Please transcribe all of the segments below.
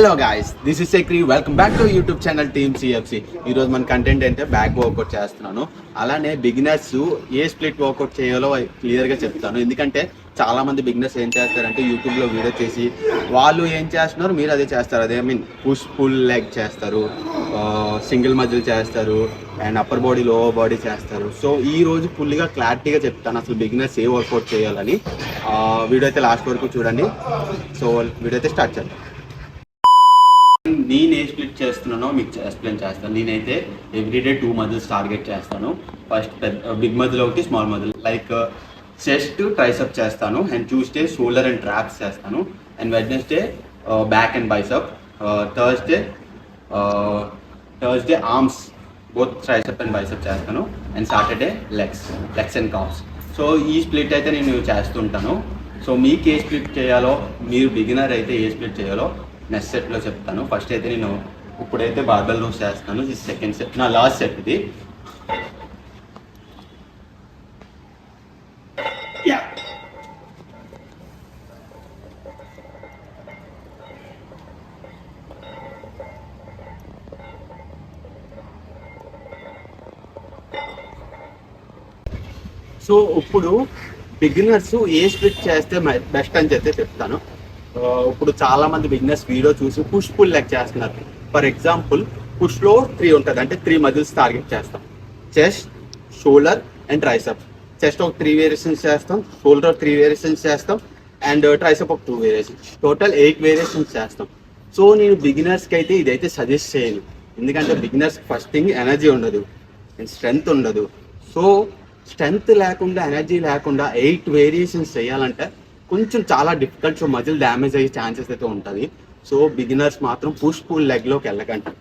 Hello guys, this is సెక్రీ. Welcome back to YouTube channel team CFC. ఈరోజు మన content అంటే బ్యాక్ వర్కౌట్ చేస్తున్నాను. అలానే బిగినర్స్ ఏ స్ప్లిట్ వర్కౌట్ చేయాలో క్లియర్గా చెప్తాను. ఎందుకంటే చాలా మంది బిగినర్స్ ఏం చేస్తారంటే యూట్యూబ్లో వీడియో చేసి వాళ్ళు ఏం చేస్తున్నారు మీరు అదే చేస్తారు. అదే పుష్ పుల్ లెగ్ చేస్తారు, సింగిల్ మజిల్ చేస్తారు, and upper body lower body చేస్తారు. సో ఈ రోజు ఫుల్గా క్లారిటీగా చెప్తాను అసలు బిగినర్స్ ఏ వర్కౌట్ చేయాలని. వీడియో అయితే లాస్ట్ వరకు చూడండి. సో వీడియో అయితే స్టార్ట్ చేద్దాం. నేను ఏ స్ప్లిట్ చేస్తున్నానో మీకు ఎక్స్ప్లెయిన్ చేస్తాను. నేనైతే ఎవ్రీడే 2 మజిల్స్ టార్గెట్ చేస్తాను. ఫస్ట్ బిగ్ మజిల్ ఒకటి, small muscle. Like chest tricep చేస్తాను, and Tuesday shoulder and traps చేస్తాను, and Wednesday back and bicep, Thursday arms both tricep and bicep చేస్తాను, and Saturday legs and calves. So ఈ split అయితే నేను చేస్తుంటాను. So మీకు ఏ split చేయాలో, మీరు బిగినర్ అయితే ఏ స్ప్లిట్ చేయాలో నెక్స్ట్ సెట్లో చెప్తాను. ఫస్ట్ అయితే నేను ఇప్పుడైతే బార్బెల్ రోస్ చేస్తాను. ఇది సెకండ్ సెట్, నా లాస్ట్ సెట్ ఇది. సో ఇప్పుడు బిగినర్స్ ఏ స్ప్లిట్ చేస్తే బెస్ట్ అని చెప్పి చెప్తాను. ఇప్పుడు చాలా మంది బిగినర్స్ వీడియో చూసి పుష్ పుల్ లెగ్ చేస్తున్నారు. ఫర్ ఎగ్జాంపుల్ పుష్లో 3 ఉంటుంది, అంటే 3 మజిల్స్ టార్గెట్ చేస్తాం. Chest, shoulder and tricep. Chest ఒక 3 వేరియేషన్స్ చేస్తాం, షోల్డర్ 3 వేరియేషన్స్ చేస్తాం, అండ్ ట్రైసెప్ ఒక 2 వేరియేషన్స్. టోటల్ 8 వేరియేషన్స్ చేస్తాం. సో నేను బిగినర్స్కి అయితే ఇదైతే సజెస్ట్ చేయను. ఎందుకంటే బిగినర్స్ ఫస్ట్ థింగ్ ఎనర్జీ ఉండదు అండ్ స్ట్రెంగ్త్ ఉండదు. సో స్ట్రెంగ్త్ లేకుండా, ఎనర్జీ లేకుండా 8 వేరియేషన్స్ చేయాలంటే కొంచెం చాలా డిఫికల్ట్. సో మజిల్ డ్యామేజ్ అయ్యే ఛాన్సెస్ అయితే ఉంటుంది. సో బిగినర్స్ మాత్రం పుష్ పుల్ లెగ్లోకి వెళ్ళకండి.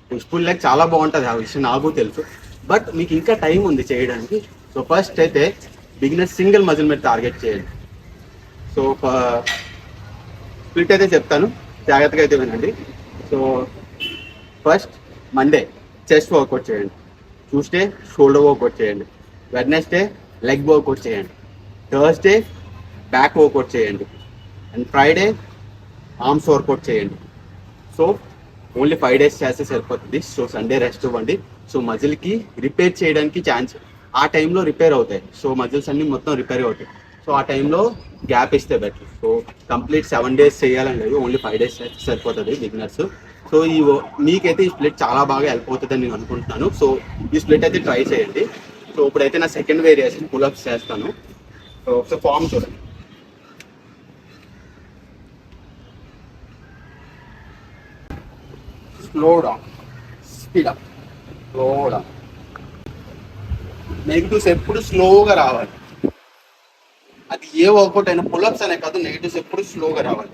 పుష్ పుల్ లెగ్ చాలా బాగుంటుంది, ఆ విషయం నాకు తెలుసు. బట్ మీకు ఇంకా టైం ఉంది చేయడానికి. సో ఫస్ట్ అయితే బిగినర్స్ సింగిల్ మజిల్ మీద టార్గెట్ చేయండి. సో స్ప్లిట్ అయితే చెప్తాను, జాగ్రత్తగా అయితే వినండి. So first Monday chest workout చేయండి, ట్యూస్డే షోల్డర్ వర్కౌట్ చేయండి, వెడ్నెస్డే లెగ్ వర్కౌట్ చేయండి, థర్స్డే బ్యాక్ వర్కౌట్ చేయండి, అండ్ ఫ్రైడే ఆర్మ్స్ వర్కౌట్ చేయండి. సో ఓన్లీ 5 days చేస్తే సరిపోతుంది. సో సండే రెస్ట్ ఇవ్వండి. సో మజిల్కి రిపేర్ చేయడానికి ఛాన్స్ ఆ టైంలో రిపేర్ అవుతాయి. సో మజిల్స్ అన్ని మొత్తం రిపేర్ అవుతాయి. సో ఆ టైంలో గ్యాప్ ఇస్తే బెటర్. సో కంప్లీట్ 7 days చేయాలని లేదు, ఓన్లీ 5 days చేస్తే సరిపోతుంది బిగినర్స్. సో మీకైతే ఈ స్ప్లిట్ చాలా బాగా హెల్ప్ అవుతుందని నేను అనుకుంటున్నాను. సో ఈ స్ప్లిట్ అయితే ట్రై చేయండి. సో ఇప్పుడైతే నా సెకండ్ వేరియేషన్ పుల్అప్స్ చేస్తాను. సో ఒకసారి ఫామ్ చూడండి. Slow down, speed up, slow down. Negatives ఎప్పుడు స్లోగా రావాలి. అది ఏ వర్కౌట్ అయినా పుల్అప్స్ అనే కాదు, నెగిటివ్స్ ఎప్పుడు స్లోగా రావాలి.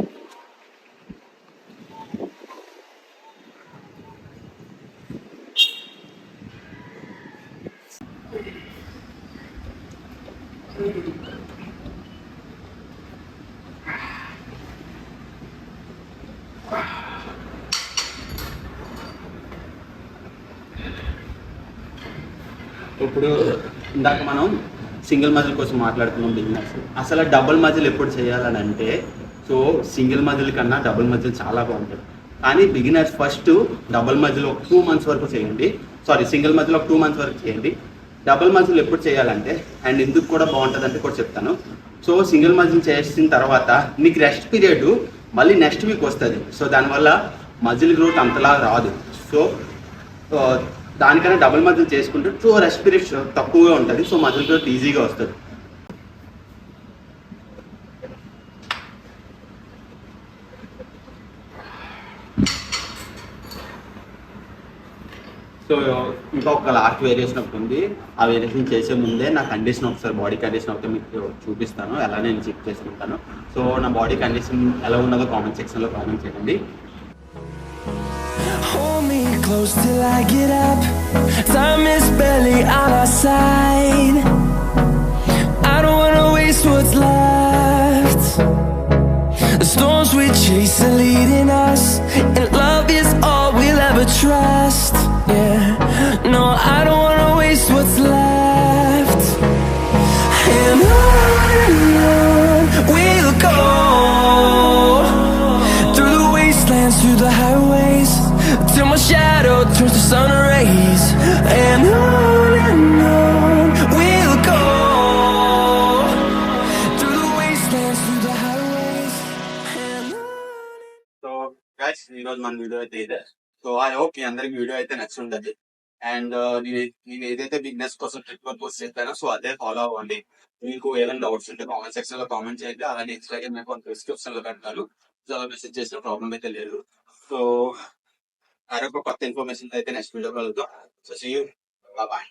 ఇప్పుడు ఇందాక మనం సింగిల్ మజిల్ కోసం మాట్లాడుతున్నాం బిగినర్స్. అసలు డబుల్ మజిల్ ఎప్పుడు చేయాలని అంటే, సో సింగిల్ మజిల్ కన్నా డబుల్ మజిల్ చాలా బాగుంటుంది. కానీ బిగినర్స్ ఫస్ట్ డబుల్ మజిల్ ఒక 2 months వరకు చేయండి. సింగిల్ మజిల్ ఒక 2 months వరకు చేయండి. డబుల్ మజిల్ ఎప్పుడు చేయాలంటే, అండ్ ఎందుకు కూడా బాగుంటుంది అంటే కూడా చెప్తాను. సో సింగిల్ మజిల్ చేసిన తర్వాత మీకు రెస్ట్ పీరియడ్ మళ్ళీ నెక్స్ట్ వీక్ వస్తుంది. సో దానివల్ల మజిల్ గ్రోత్ అంతలా రాదు. సో దానికన్నా డబుల్ మజిల్ చేసుకుంటే సో రెస్ట్ పీరియడ్ తక్కువగా ఉంటుంది. సో మజిల్ గ్రోత్ ఈజీగా వస్తుంది. సో ఇంకొక లాస్ట్ వేరియేషన్ ఒకటి ఉంది. ఆ వేరియేషన్ చేసే ముందే నా కండిషన్ ఒకసారి, బాడీ కండిషన్ ఒకటి మీకు చూపిస్తాను, ఎలా నేను చెక్ చేసుకుంటాను. సో నా బాడీ కండిషన్ ఎలా ఉన్నదో కామెంట్ సెక్షన్లో కామెంట్ చేయండి. Hold me close till I get up. Time is barely on our side. I don't wanna waste what's left. The storms we chase are leading us, and love is all we'll ever trust. Yeah, no, I don't wanna waste what's left. And on we'll go through the wasteland. wastelands, through the highways, till my shadow turns to sun rays. And on we'll go, through the wastelands, through the highways, and on. So guys ఈ రోజు మన video అయితే ఇదే. So I hope మీ అందరికి video అయితే నచ్చుంటది. And నేను ఏదైతే business కోసం ట్రిక్ వర్క్ పోస్ట్ చేస్తానో సో అదే ఫాలో అవ్వండి. మీకు ఏమైనా డౌట్స్ ఉంటే కామెంట్ సెక్షన్ లో కామెంట్ చేయండి. అలానే ఇన్స్టాగ్రామ్ అకౌంట్ డిస్క్రిప్షన్ లో పెడతాను. సో మెసేజ్ చేసిన ప్రాబ్లం అయితే లేదు. సో మరొక కొత్త ఇన్ఫర్మేషన్ అయితే నెక్స్ట్ వీడియో కలుద్దాం. So see you, bye.